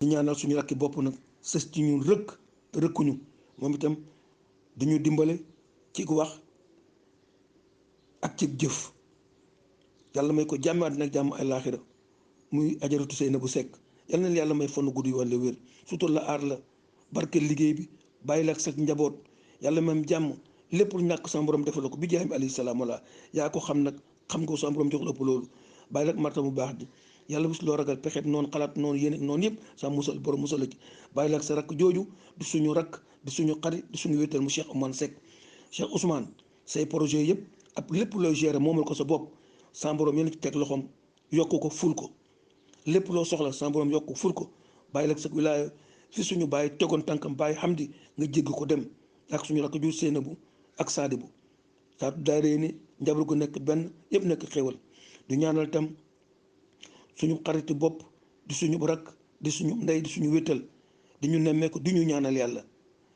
di ñaanal suñu rakki bopp nag sës ci ñun rëkk te rëkkuñu moom itam duñu dimbale ci wax ak ci jëf yàlla may ko jàmm àddina ak jàmm àllaaxira muy ajaratu Seynabou Seck yal na yàlla may fanu guddi walla wér sutur la aar la barke liggéey bi bàyyi la ak sa njaboot yàlla même jàmm lépp lu ñàkk sama borom defal ko bi jaay bi alayhi salaam wala yaa ko xam nag xam nga sama borom jox la ëpp loolu bàyyi la ak marta bu baax di yàlla bis loo ragal pexeet noonu xalaat noonu yéen noonu yëpp sa musal borom musal la ci bàyyi la ak sa rakk jooju di suñu rakk di suñu xarit di suñu wéetal mu Cheikh Ousmane Seck Cheikh Ousmane say projet yëpp ak lépp looy gérer moomal ko sa bopp sama borom yéen ci teg loxoom yokk ko ful ko lépp loo soxla sama borom yokk ful ko bàyyi la ak sa wilaaya fi suñu bàyyi tegoon tànkam bàyyi xam di nga jégg ko dem ak suñu rakk ju Seynabou ak Sadibou saatu daayira ni njaboot gu nekk benn yëpp nekk xéwal du ñaanal tam suñu xariti bopp di suñu rakk di suñu ndey di suñu wéttal di ñu nemmeeku di ñu ñaanal yàlla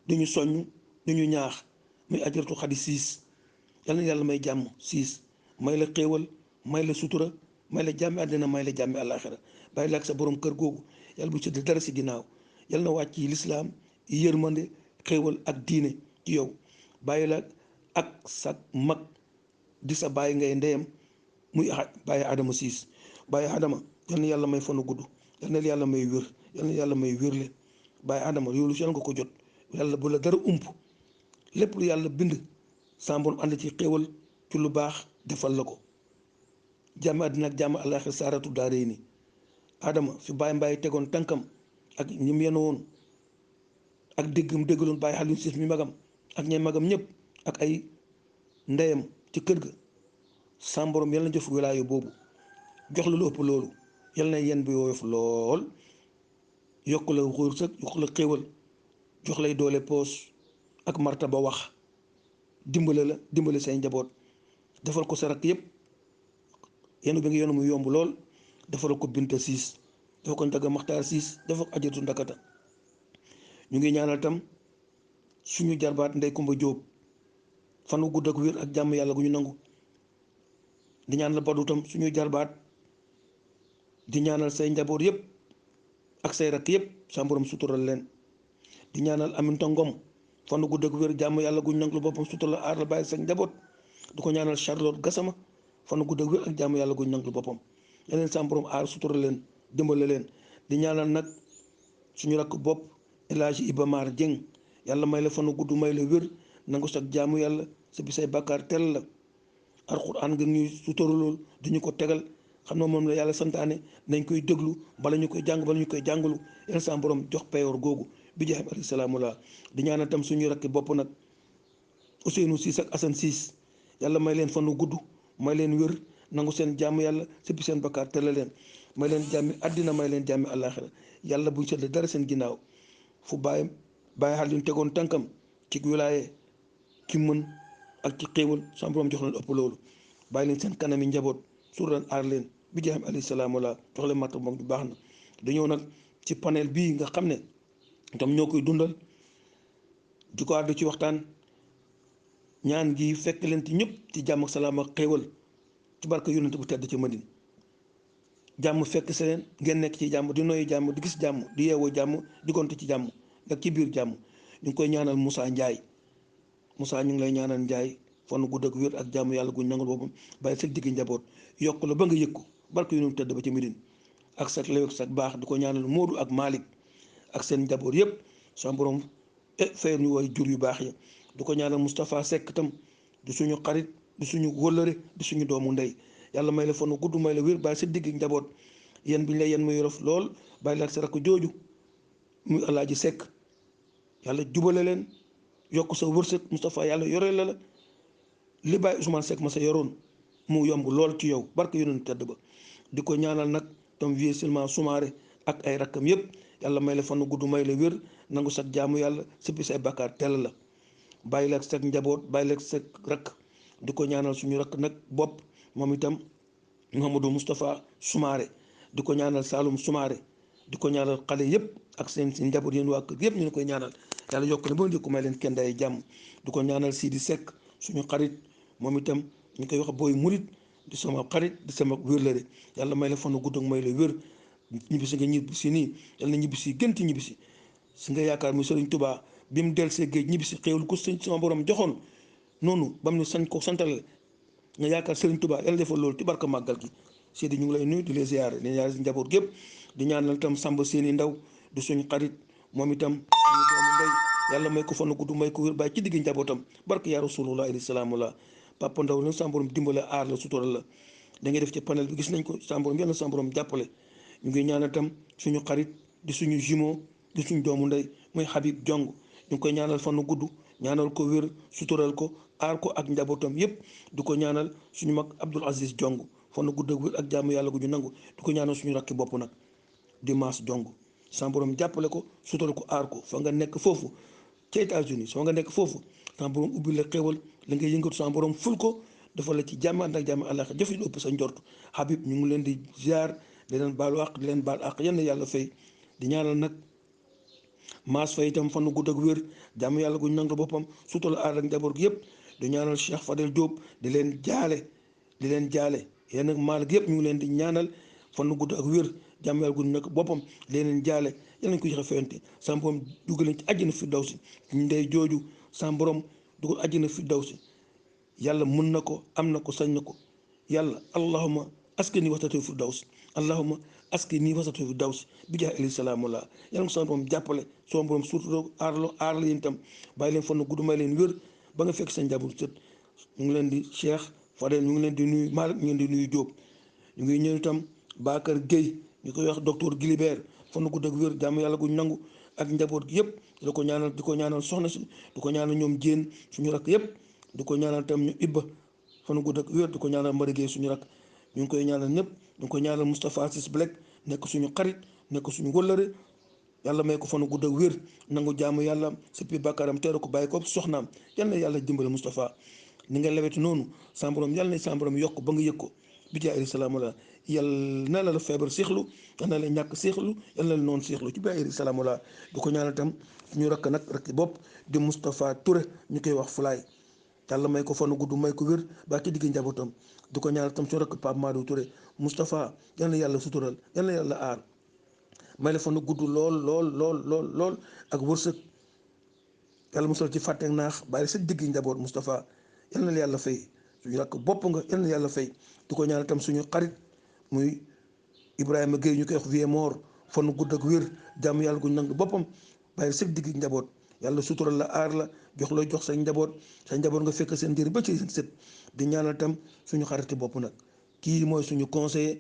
di ñu soññ di ñu ñaax muy ajaratu Xadi Siis yal na yàlla may jàmm siis may la xéewal may la sutura may la jàmmi àddina may la jàmmi àllaaxira bàyyi la ak sa borom kër googu yàlla bu sëdd dara si ginnaaw yal na wàcc yi lislaam yërmande xéewal ak diine ci yow bàyyi la ak sa mag di sa bàyyi ngay ndeyam muy bàyyi Adama Siis bàyyi Adama yal na yàlla may fanu gudd yal na yàlla may wér yal na yàlla may wérle bàyyi Adama yoolu si yal nga ko jot yàlla bu la dara ump lépp lu yàlla bind sa borom ànd ci xéewal ci lu baax defal la ko jàmm àddina ak jàmm àllaaxira saaratu daaree ni Adama fi bàyyi mbaay tegoon tànkam ak ñim yenu woon ak déggam déggaloon bàyyi Aliou Cissé mi magam ak ñay magam ñëpp ak ay ndeyam ci kër ga sa borom yal na jox wilaayu boobu jox la lu ëpp loolu yal na yen bi woyof lool yokk la wërsëg yokk la xéewal jox lay doole poos ak marta ba wax dimbale say njaboot defal ko sa rakk yëpp yenu bi nga yenu mu yomb lool defal ko Binta Siis defal ko Njaga Maxtaar Siis defal ko ajatu Ndakata ñu ngi ñaanal tam suñu jarbaat Ndey Kumba Jóob fan wu gudd ak wér ak jàmm yàlla gu ñu nangu di ñaan la badu tam suñu jarbaat di ñaanal say njaboot yëpp ak say rakk yëpp sa borom sutural leen di ñaanal Aminta Ngom fan wu gudd ak wér jàmm yàlla gu ñu nangu boppam sutural la aar la bàyyi sa njaboot di ko ñaanal Charlotte Gassama fan wu gudd ak wér ak jàmm yàlla gu ñu nangu boppam yeneen sa borom aar sutural leen dimbale leen di ñaanal nag suñu rakk bopp El Hadji Iba Mar Dieng yàlla may la fan wu gudd may la wér nangu sax jaamu yàlla sa bi say bàkkaar tel la alxuraan nga ñuy suturalool di ñu ko tegal xam na moom la yàlla santaane nañ koy déglu bala ñu koy jàng bala ñu koy jàngalu yeneen sa borom jox payoor googu bi jaay alayhi salaamu la di ñaanal tam suñu rakki bopp nag Ousseynou Siis ak Assane Siis yàlla may leen fan wu gudd may leen wér nangu seen jaamu yàlla sëppi seen bakkaar tele leen may leen jàmmi àddina may leen jàmmi àllaaxira yàlla buñ seetlee dara seen ginnaaw fu bàyyi xal yuñ tegoon tànkam ci wilaaye ci mën ak ci xéewal sa borom jox leen ëpp loolu bàyyi leen seen kanami njaboot suur leen aar leen bi jaam alayhi salaam wala jox leen matta moom bu baax na dañoo nag ci panel bii nga xam ne tam ñoo koy dundal di ko àddu ci waxtaan ñaan gi fekk leen ci ñëpp ci jàmm ak salaam ak xéewal ci barke yonent bu tedd ci Madina jàmm fekk si leen ngeen nekk ci jàmm di noyyi jàmm di gis jàmm di yeewoo jàmm di gont ci jàmm ak ci biir jàmm ñu ngi koy ñaanal Moussa Ndiaye Moussa ñu ngi lay ñaanal Ndiaye fan gudd ak wér ak jàmm yàlla guñ nangul boppam bàyyi sa digg njaboot yokk la ba nga yëg ko barke yonent tedd ba ci Madina ak sa lew ak sa baax di ko ñaanal Modou ak Malick ak seen njaboot yëpp sa borom fayal ñu way jur yu baax ya di ko ñaanal Moustapha Seck tam di suñu xarit di suñu wëllëre di suñu doomu ndey yàlla may la fanu gudd may la wér bàyyi sa digg njaboot yéen bi ñu lay yen muy yorof lool bàyyi la ak sa rakk jooju muy Alaaji Seck yàlla jubale leen yokk sa wërsëg Moustapha yàlla yore la li bàyyi Ousmane Seck ma sa yoroon mu yomb lool ci yow barke yonent tedd ba di ko ñaanal nag tam vieux seulement Soumaré ak ay rakkam yëpp yàlla may la fanu gudd may la wér nangu sa jaamu yàlla sëppi say bakkaar tell la bàyyi la ak sa njaboot bàyyi la ak sa rakk di ko ñaanal suñu rakk nag bopp moom itam Mouhamadou Moustapha Soumaré di ko ñaanal Saloum Soumaré di ko ñaanal xale yëpp ak seen njaboot yéen waa kër yëpp ñu ne koy ñaanal yàlla yokk na ba njëkk may leen kenn day jàmm di ko ñaanal Sidi Seck suñu xarit moom itam ñu koy wax booy murit di sama xarit di sama wérlëre yàlla may la fanu gudd ak may la wér ñibbisi nga ñibbisi nii yal na ñibbisi gënti ñibbisi si nga yaakaar muy Sëriñ Tuubaa bi mu del see géej ñibbisi xéewal ko sëñ sama borom joxoon noonu bam ñu sañ ko santale nga yaakaar Sëriñ Tuubaa yàlla defal loolu ci barka màggal gi Seydi ñu ngi lay nuyu di les ziyaare di ñaanal si njaboot gépp di ñaanal itam Samba seeni ndaw di suñu xarit moom itam suñu doomu ndey yàlla may ko fan gudd may ko wér bàyyi ci digg njabootam barke yaa rasulullah alayhi salaamu la papa ndaw na sa borom dimbale aar la sutural la da ngay def ci panel bi gis nañ ko sa borom yàlla sa borom jàppale ñu ngi ñaanal itam suñu xarit di suñu jumeau di suñu doomu ndey muy Habib Jong ñu ngi koy ñaanal fan gudd ñaanal ko wér sutural ko aar ko ak njabootam yépp du ko ñaanal suñu mag Abdoul Aziz Jong fan gudd ak wér ak jaamu yàlla gu ñu nangu du ko ñaanal suñu rakki bopp nag di Maas Jong sa borom jàppale ko sutural ko aar ko fa nga nekk foofu ci États-Unis soo nga nekk foofu sa borom ubbi la xéewal la ngay yëngatu sa borom ful ko dafa la ci jàmm ànd ak jàmm àllax jëf yi ëpp sa njort Habib ñu ngi leen di ziar di leen baalu àq di leen baal àq yenn yàlla fay di ñaanal nag Maas Fay itam fan gudd ak wér jàmm yàlla guñ nangu boppam suutal aar ak njaboot gi yëpp di ñaanal Cheikh Fadel Diop di leen jaale yéen nag maal gi yëpp ñu ngi leen di ñaanal fan gudd ak wér jàmm yàlla guñ nag boppam di leen jaale yal nañ ko joxe fayante sa borom dugal leen ci àjjana fi daw si ñu ndey jooju sa borom dugal àjjana fi daw si yàlla mën na ko am na ko sañ na ko yàlla allahuma askani wasatu fi daw si allahuma askani wasatu fi daw si bi jaay alayhi salaamu la yàlla nga sa borom jàppale soo borom surtout aar la yéen itam bàyyi leen fan gudd may leen wér ba nga fekk sa njaboot sët ñu ngi leen di Cheikh Fadel ñu ngi leen di nuyu Malick ñu ngi leen di nuyu Diop ñu ngi ñëw itam Bakar Gueye ñu koy wax docteur Gilibert fan gudd ak wér jàmm yàlla guñ nangu ak njaboot gi yëpp di ko ñaanal soxna si di ko ñaanal ñoom jéen suñu rakk yëpp di ko ñaanal tam ñu ibba fan gudd ak wér di ko ñaanal marigéey suñu rakk ñu ngi koy ñaanal ñëpp ñu ngi koy ñaanal Moustapha Sis Blek nekk suñu xarit nekk suñu wëllëre yàlla may ko fan gudd ak wér nangu jaamu yàlla sippi bàkkaaram teeru ko bàyyi ko soxnaam yal na yàlla dimbale Moustapha ni nga leweti noonu sa borom yàlla na sa borom yokk ba nga yëg ko bi jaay alayhi salaam la yàlla na la feebar séexlu yal na la ñàkk séexlu yal na la noonu séexlu ci bi alayhi salaam la di ko ñaanal tam suñu rakk nag rakk bopp di Moustapha Touré ñu koy wax Fulaay yàlla may ko fan gudd may ko wér ba ci digg njabootam di ko ñaanal tam suñu rakk Pape Madou Touré Moustapha yal na yàlla sutural yal na yàlla aar may la fan gudd lool ak wërsëg yàlla musal ci fàtteeg naax bàyyi sa digg njaboot Moustapha yal na la yàlla fay suñu rakk bopp nga yal na yàlla fay di ko ñaanal tam suñu xarit muy Ibrahima Gueye ñu koy wax vie mort fan gudd ak wér jàmm yàlla guñ nangu boppam bàyyi sa digg njaboot yàlla sutural la aar la jox sa njaboot nga fekk seen njëriñ ba ci seen sët di ñaanal tam suñu xariti bopp nag kii mooy suñu conseiller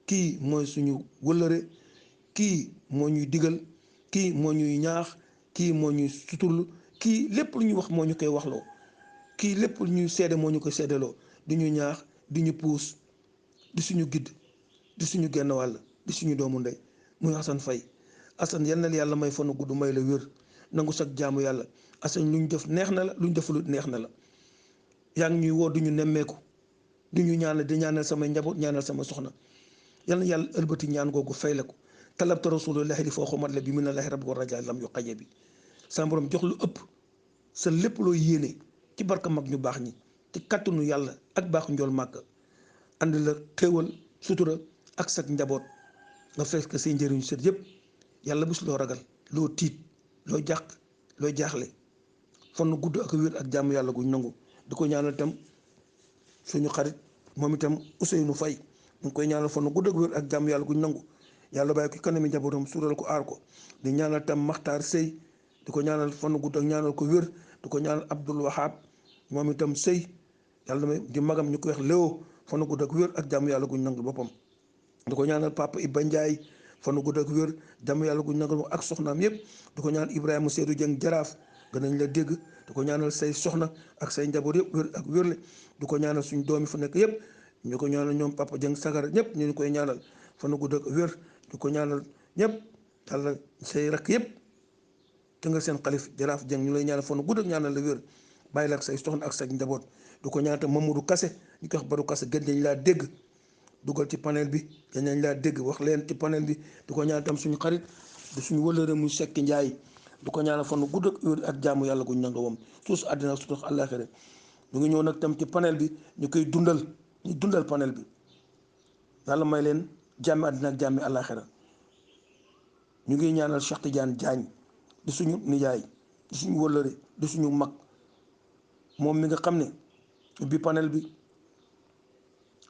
kii mooy suñu wëllëre kii moo ñuy digal kii moo ñuy ñaax kii moo ñuy suturlu kii lépp lu ñuy wax moo ñu koy waxloo kii lépp lu ñuy seede moo ñu koy seedeloo di ñu ñaax di ñu puus di suñu gidd di suñu genn wàll di suñu doomu ndey muy Assane Faye Assane yal na yàlla may fanu gudd may la wér nangu sag jaamu yàlla Assane lu ñu def neex na la lu ñu deful neex na la yaa ngi ñuy woo du ñu nemmeeku du ñu ñaanal di ñaanal sama njaboot ñaanal sama soxna yal na yàlla ëlbati ñaan googu fay la ko talabta rasulullahi li foo xomat la bi mu ne lahi rabbi wa raja lam yu xaje bi sa borom jox lu ëpp sa lépp loo yéene ci barka mag ñu baax ñi ci kattanu yàlla ak baaxu njool màkk andi la xéewal sutura ak sag njaboot nga fekk say njëriñu sët yëpp yàlla bés loo ragal loo tiit loo jàq loo jaaxle fan gudd ak wér ak jàmm yàlla guñ nangu di ko ñaanal itam suñu xarit moom itam Ousseynou Faye ñu ngi koy ñaanal fan gudd ak wér ak jàmm yàlla guñ nangu yàlla bàyyi ko kanami njabootam suural ko aar ko di ñaanal tam Maxtaar Sëy di ko ñaanal fan gudd ak ñaanal ko wér di ko ñaanal Abdul Wahab moom itam Sëy yàlla may di magam ñu koy wax Léo fan gudd ak wér ak jàmm yàlla guñ nangu boppam di ko ñaanal Papa Iba Ndiaye fan gudd ak wér jàmm yàlla guñ nangu ak soxnaam yëpp di ko ñaanal Ibrahima Seydou Dieng jaraaf gën nañ la dégg di ko ñaanal say soxna ak say njaboot yëpp wér ak wérle di ko ñaanal suñ doom yi fa nekk yëpp ñu ko ñaanal ñoom Papa Dieng Sagar ñëpp ñu koy ñaanal fan gudd ak wér di ko ñaanal ñëpp yàlla say rakk yëpp te nga seen xalif jaraaf Dieng ñu lay ñaanal fan gudd ak ñaanal la wér bàyyi la ak say soxna ak say njaboot di ko ñaanal Mamadou Kassé ñu koy wax Badou Kassé gën nañ laa dégg dugal ci panel bi gën nañ laa dégg wax leen ci panel bi di ko ñaanal tam suñu xarit di suñu wëllëre mu Sekk Njaay du ko ñaanal fan gudd ak wér ak jaamu yàlla guñ nanga wam suus àddina su tax àllaaxira ñu ngi ñëw nag tam ci panel bi ñu koy dundal panel bi yàlla may leen jàmmi àddina ak jàmmi àllaaxira ñu ngi ñaanal Cheikh Tidiane Diagne di suñu nijaay di suñu wëllëre di suñu mag moom mi nga xam ne ubbi panel bi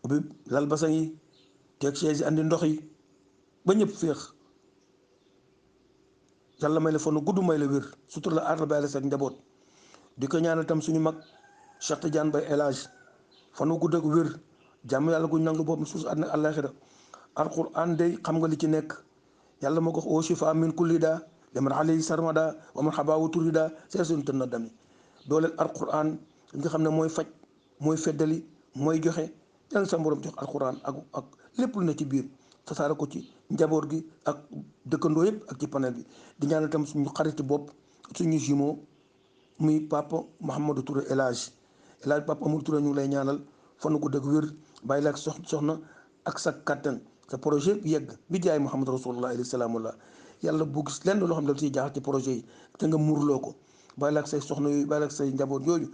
ubbi lal basan yi teg chaise yi andi ndox yi ba ñëpp féex yàlla may la fanu gudd may la wér sutur la aar la bàyyi la sa njaboot di ko ñaanal tam suñu mag Cheikh Tidiane Baye El Hadj fanu gudd ak wér jàmm yàlla guñ nangu boobu suus àddina àllaaxira alquran day xam nga li ci nekk yàlla moo ko wax shifa min kulli daa liman alayhi sarmada wa man xabaawu turida see suñu tën na dami dooleel alquran li nga xam ne mooy faj mooy feddali mooy joxe yàlla sa borom jox alquran ak lépp lu ne ci biir tasaare ko ci njaboot gi ak dëkkandoo yëpp ak ci panel bi di ñaanal tam suñu xariti bopp suñu jumeau muy papa Mouhamadou Touré El Hadj papa Amadou Touré ñu ngi lay ñaanal fan gudd ak wér bàyyi la ak soxna ak sa kattan sa projet yegg bi jaay Muhammad rasulullah alayhi salaamullah yàlla bu gis lenn loo xam ne daf siy jaaxal ci projet yi te nga muurloo ko bàyyi la ak say soxna yooyu bàyyi la ak say njaboot yooyu